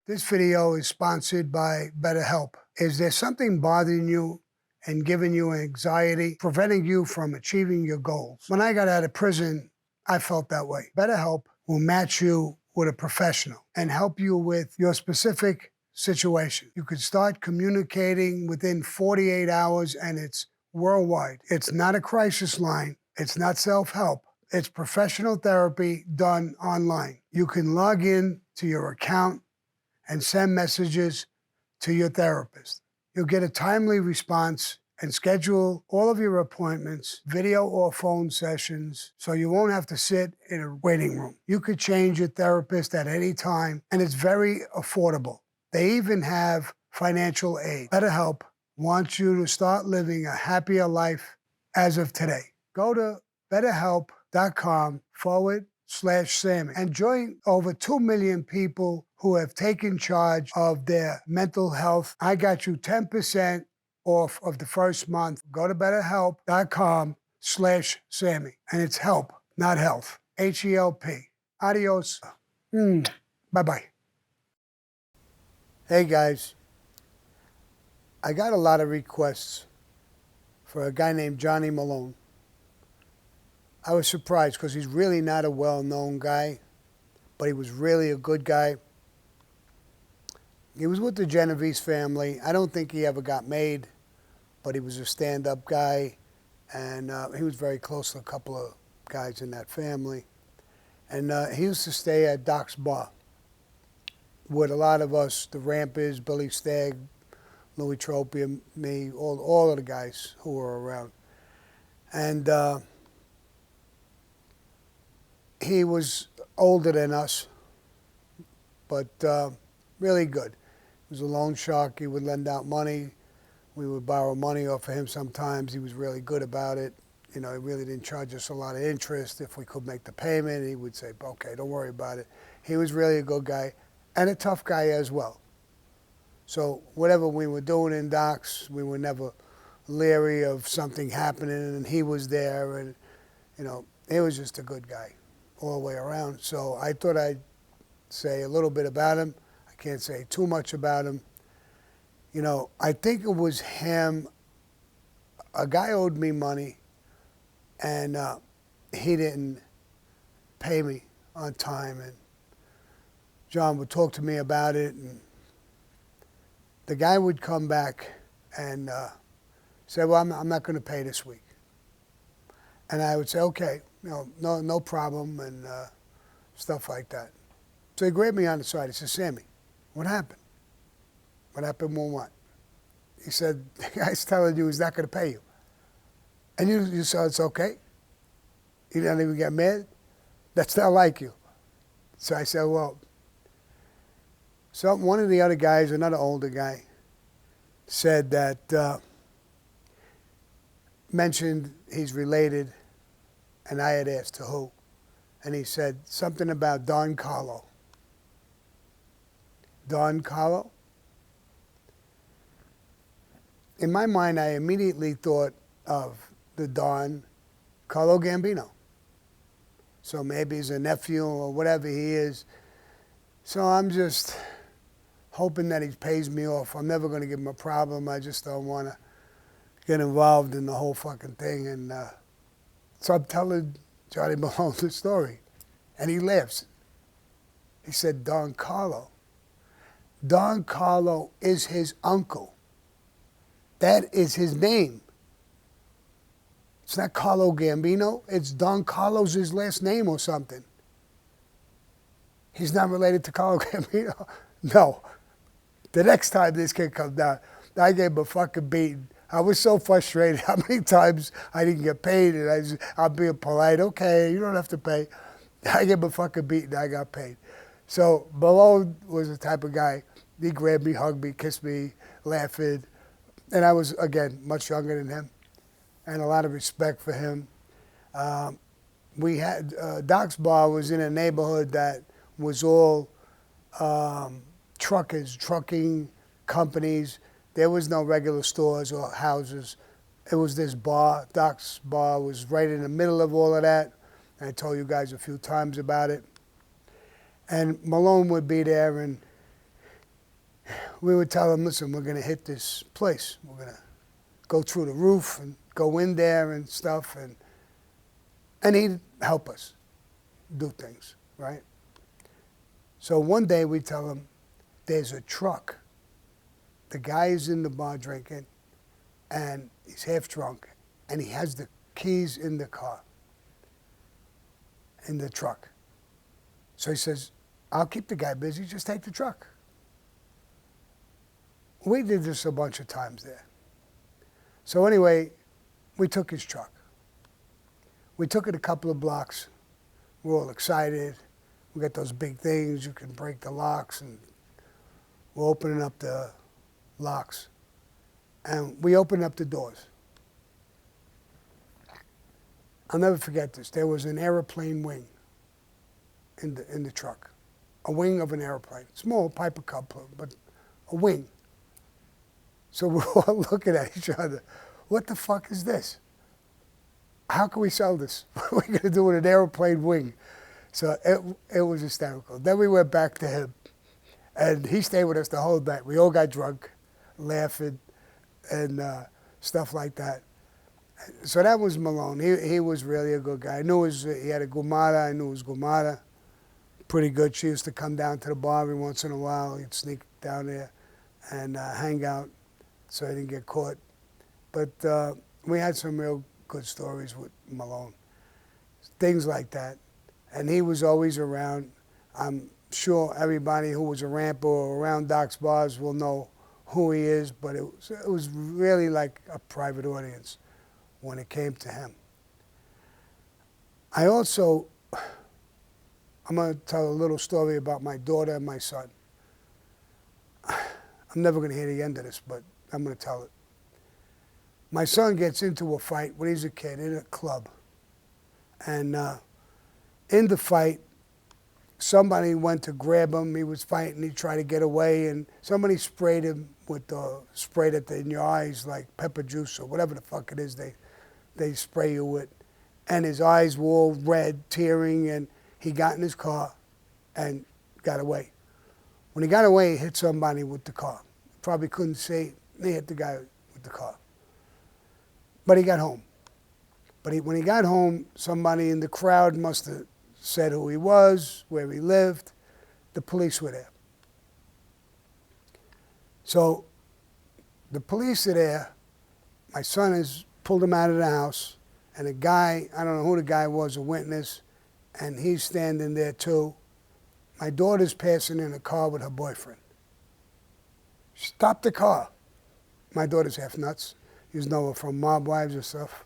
This video is sponsored by BetterHelp. Is there something bothering you and giving you anxiety, preventing you from achieving your goals? When I got out of prison, I felt that way. BetterHelp will match you with a professional and help you with your specific situation. You can start communicating within 48 hours and it's worldwide. It's not a crisis line. It's not self-help. It's professional therapy done online. You can log in to your account and send messages to your therapist. You'll get a timely response and schedule all of your appointments, video or phone sessions, so you won't have to sit in a waiting room. You could change your therapist at any time, and it's very affordable. They even have financial aid. BetterHelp wants you to start living a happier life as of today. Go to BetterHelp.com/Sammy and join over 2 million people who have taken charge of their mental health. I got you 10% off of the first month. Go to BetterHelp.com/Sammy. And it's help, not health. HELP. Adios. Bye-bye. Hey guys, I got a lot of requests for a guy named Johnny Malone. I was surprised because he's really not a well-known guy, but he was really a good guy. He was with the Genovese family. I don't think he ever got made, but he was a stand-up guy, and he was very close to a couple of guys in that family. And he used to stay at Doc's Bar with a lot of us, the Rampers, Billy Stagg, Louis Tropium, me, all of the guys who were around. And he was older than us, but really good. He was a loan shark. He would lend out money. We would borrow money off of him sometimes. He was really good about it. You know, he really didn't charge us a lot of interest. If we could make the payment, he would say, okay, don't worry about it. He was really a good guy and a tough guy as well. So whatever we were doing in Doc's, we were never leery of something happening, and he was there, and, you know, he was just a good guy all the way around. So I thought I'd say a little bit about him. I can't say too much about him. You know, I think it was him. A guy owed me money, and he didn't pay me on time. And John would talk to me about it, and the guy would come back and say, well, I'm not going to pay this week. And I would say, okay, no problem, and stuff like that. So he grabbed me on the side. He said, Sammy, what happened? What happened when what? He said, the guy's telling you he's not going to pay you. And you said, it's okay? You don't even get mad? That's not like you. So I said, well, so one of the other guys, another older guy, said that, mentioned he's related, and I had asked to who. And he said something about Don Carlo. Don Carlo? In my mind, I immediately thought of the Don Carlo Gambino. So maybe he's a nephew or whatever he is. So I'm just hoping that he pays me off. I'm never going to give him a problem. I just don't want to get involved in the whole fucking thing. And so I'm telling Johnny Malone the story. And he laughs. He said, Don Carlo. Don Carlo is his uncle. That is his name. It's not Carlo Gambino. It's Don Carlo's his last name or something. He's not related to Carlo Gambino. No. The next time this kid comes down, I gave him a fucking beating. I was so frustrated how many times I didn't get paid, and I'm being polite. Okay, you don't have to pay. I gave him a fucking beating. I got paid. So Malone was the type of guy. He grabbed me, hugged me, kissed me, laughing. And I was, again, much younger than him, and a lot of respect for him. We had, Doc's Bar was in a neighborhood that was all truckers, trucking companies. There was no regular stores or houses. It was this bar. Doc's Bar was right in the middle of all of that. I told you guys a few times about it. And Malone would be there, and we would tell him, listen, we're going to hit this place. We're going to go through the roof and go in there and stuff. And he'd help us do things, right? So one day we tell him, there's a truck. The guy is in the bar drinking, and he's half drunk, and he has the keys in the car, in the truck. So he says, I'll keep the guy busy, just take the truck. We did this a bunch of times there. So anyway, we took his truck. We took it a couple of blocks. We're all excited. We got those big things, you can break the locks, and we're opening up the locks. And we opened up the doors. I'll never forget this. There was an airplane wing in the truck. A wing of an airplane. Small Piper Cub, but a wing. So we're all looking at each other. What the fuck is this? How can we sell this? What are we going to do with an airplane wing? So it was hysterical. Then we went back to him, and he stayed with us the whole night. We all got drunk, laughing, and stuff like that. So that was Malone. He was really a good guy. I knew he had a gumara. I knew his gumara. Pretty good. She used to come down to the bar every once in a while. He'd sneak down there and hang out so he didn't get caught. But we had some real good stories with Malone. Things like that. And he was always around. I'm sure everybody who was a ramper or around Doc's bars will know who he is, but it was really like a private audience when it came to him. I'm going to tell a little story about my daughter and my son. I'm never going to hear the end of this, but I'm going to tell it. My son gets into a fight when he's a kid in a club. And in the fight, somebody went to grab him. He was fighting. He tried to get away, and somebody sprayed him with the spray that in your eyes, like pepper juice or whatever the fuck it is they spray you with. And his eyes were all red, tearing, and he got in his car and got away. When he got away, he hit somebody with the car. Probably couldn't see. He hit the guy with the car. But he got home. But when he got home, somebody in the crowd must have said who he was, where he lived. The police were there. So the police are there. My son has pulled him out of the house. And a guy, I don't know who the guy was, a witness, and he's standing there too. My daughter's passing in a car with her boyfriend. Stop the car. My daughter's half nuts. You know her from Mob Wives or stuff.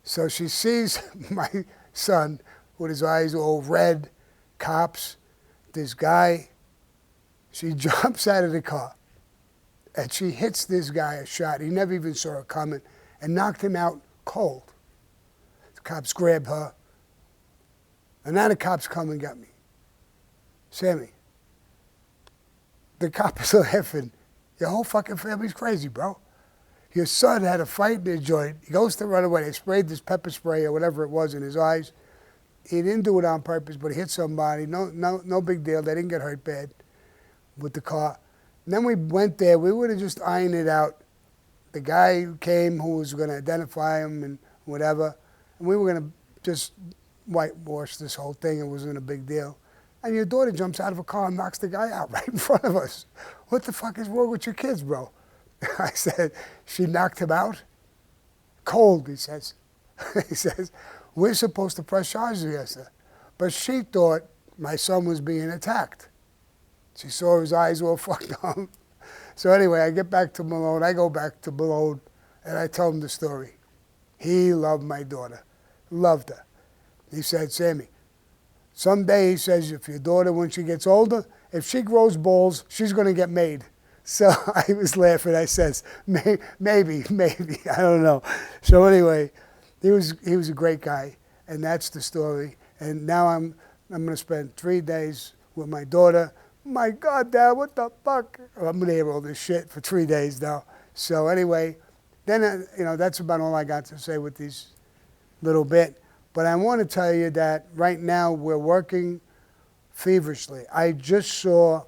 So she sees my son with his eyes all red, cops, this guy. She jumps out of the car and she hits this guy a shot. He never even saw her coming and knocked him out cold. The cops grabbed her. And now the cops come and got me. Sammy, the cop is laughing. Your whole fucking family's crazy, bro. Your son had a fight in the joint. He goes to run away. They sprayed this pepper spray or whatever it was in his eyes. He didn't do it on purpose, but he hit somebody. No big deal. They didn't get hurt bad with the car. And then we went there. We would have just ironed it out. The guy who came, who was going to identify him and whatever, and we were going to just whitewash this whole thing. It wasn't a big deal. And your daughter jumps out of a car and knocks the guy out right in front of us. What the fuck is wrong with your kids, bro? I said, she knocked him out? Cold, he says. He says, we're supposed to press charges against her. But she thought my son was being attacked. She saw his eyes all fucked up. So anyway, I get back to Malone. I go back to Malone, and I tell him the story. He loved my daughter. Loved her. He said, Sammy, someday, he says, if your daughter, when she gets older, if she grows balls, she's going to get made. So I was laughing. I says, maybe, I don't know. So anyway, he was a great guy, and that's the story. And now I'm going to spend 3 days with my daughter. My God, Dad, what the fuck? I'm going to hear all this shit for 3 days now. So anyway, then that's about all I got to say with these little bit. But I want to tell you that right now we're working feverishly. I just saw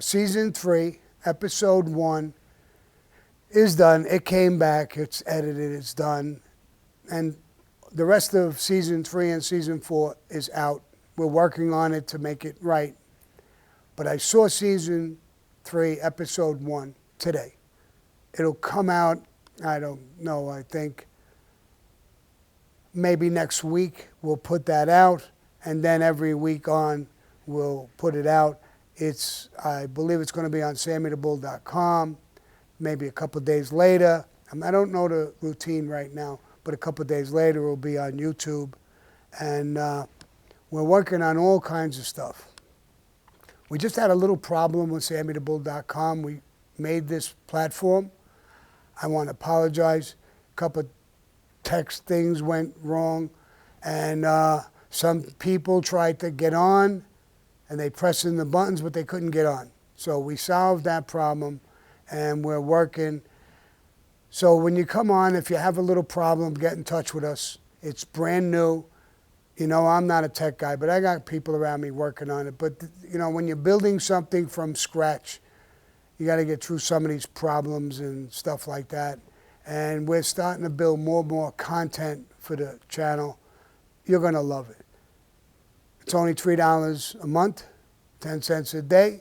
season 3 Episode 1 is done. It came back. It's edited. It's done. And the rest of Season 3 and Season 4 is out. We're working on it to make it right. But I saw Season 3, Episode 1 today. It'll come out, I don't know, I think maybe next week we'll put that out. And then every week on, we'll put it out. I believe it's going to be on SammyTheBull.com, maybe a couple of days later. I don't know the routine right now, but a couple of days later it'll be on YouTube. And we're working on all kinds of stuff. We just had a little problem with SammyTheBull.com. We made this platform. I want to apologize. A couple of text things went wrong, and some people tried to get on, and they pressed in the buttons, but they couldn't get on. So we solved that problem, and we're working. So when you come on, if you have a little problem, get in touch with us. It's brand new. You know, I'm not a tech guy, but I got people around me working on it. But, you know, when you're building something from scratch, you got to get through some of these problems and stuff like that. And we're starting to build more and more content for the channel. You're going to love it. It's only $3 a month, 10 cents a day.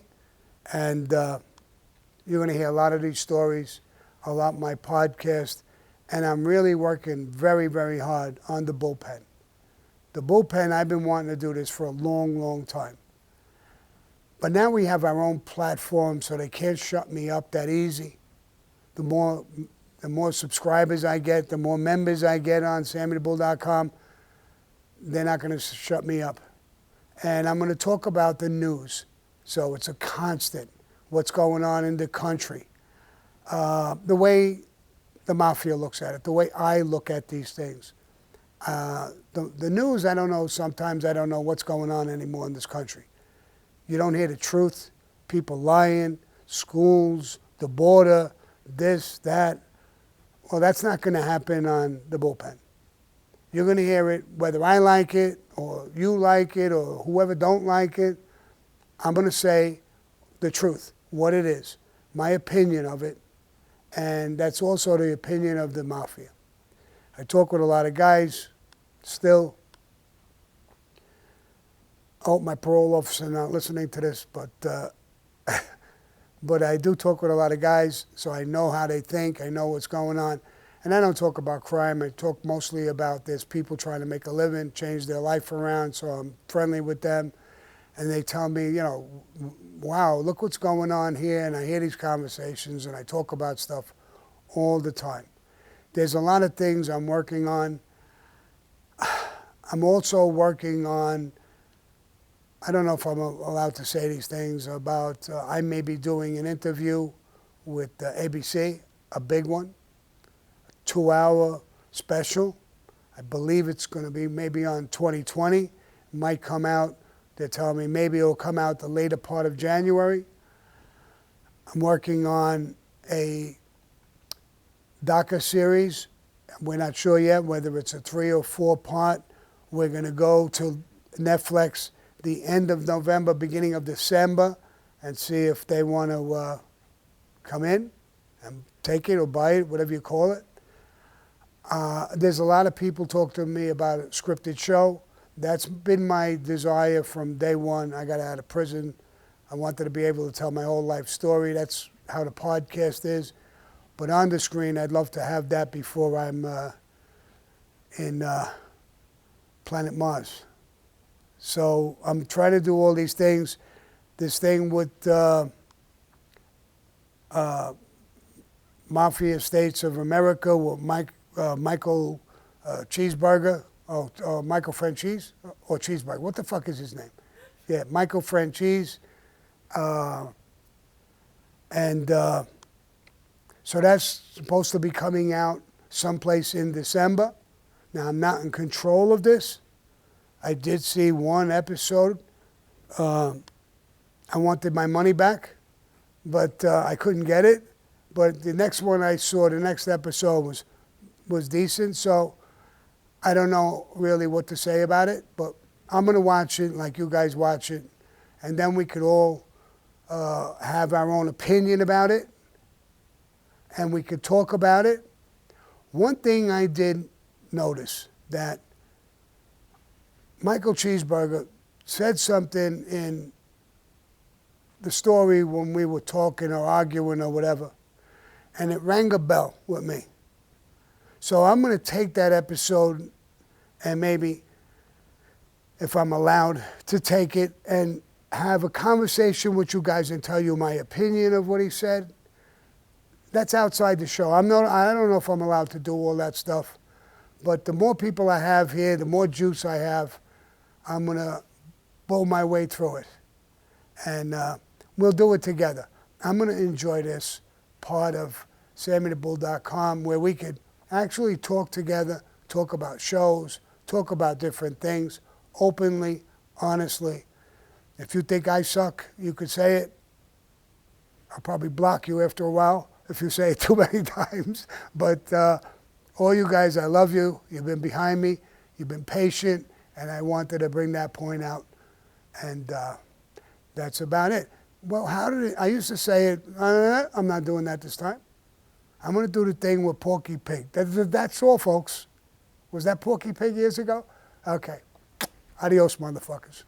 And you're going to hear a lot of these stories, a lot of my podcast. And I'm really working very, very hard on the bullpen. The bullpen, I've been wanting to do this for a long, long time. But now we have our own platform, so they can't shut me up that easy. The more subscribers I get, the more members I get on SammyTheBull.com, they're not going to shut me up. And I'm going to talk about the news. So it's a constant, what's going on in the country. The way the mafia looks at it, the way I look at these things. The news, I don't know, sometimes I don't know what's going on anymore in this country. You don't hear the truth, people lying, schools, the border, this, that. Well, that's not going to happen on the bullpen. You're going to hear it whether I like it or you like it or whoever don't like it. I'm going to say the truth, what it is, my opinion of it, and that's also the opinion of the mafia. I talk with a lot of guys still. I hope my parole officer not listening to this, but I do talk with a lot of guys, so I know how they think, I know what's going on. And I don't talk about crime, I talk mostly about there's people trying to make a living, change their life around, so I'm friendly with them. And they tell me, you know, wow, look what's going on here, and I hear these conversations, and I talk about stuff all the time. There's a lot of things I'm working on. I'm also working on, I don't know if I'm allowed to say these things, about I may be doing an interview with ABC, a big one, a 2-hour special. I believe it's going to be maybe on 2020. It might come out, they're telling me maybe it'll come out the later part of January. I'm working on a docu-series. We're not sure yet whether it's a 3 or 4 part. We're going to go to Netflix the end of November, beginning of December, and see if they want to come in and take it or buy it, whatever you call it. There's a lot of people talk to me about a scripted show. That's been my desire from day one. I got out of prison. I wanted to be able to tell my whole life story. That's how the podcast is. But on the screen, I'd love to have that before I'm in Planet Mars. So I'm trying to do all these things. This thing with Mafia States of America with Michael Cheeseburger, Michael Franchise, or Cheeseburger. What the fuck is his name? Yeah, Michael Franchise. So that's supposed to be coming out someplace in December. Now, I'm not in control of this. I did see one episode. I wanted my money back, but I couldn't get it. But the next one I saw, the next episode was decent. So I don't know really what to say about it, but I'm going to watch it like you guys watch it. And then we could all have our own opinion about it, and we could talk about it. One thing I did notice, that Michael Cheeseburger said something in the story when we were talking or arguing or whatever, and it rang a bell with me. So I'm going to take that episode and maybe, if I'm allowed to take it, and have a conversation with you guys and tell you my opinion of what he said. That's outside the show. I don't know if I'm allowed to do all that stuff, but the more people I have here, the more juice I have, I'm going to blow my way through it. And we'll do it together. I'm going to enjoy this part of SammyTheBull.com, where we could actually talk together, talk about shows, talk about different things, openly, honestly. If you think I suck, you could say it. I'll probably block you after a while if you say it too many times. But all you guys, I love you. You've been behind me. You've been patient. And I wanted to bring that point out. And that's about it. Well, I used to say it. I'm not doing that this time. I'm going to do the thing with Porky Pig. That's all, folks. Was that Porky Pig years ago? Okay. Adios, motherfuckers.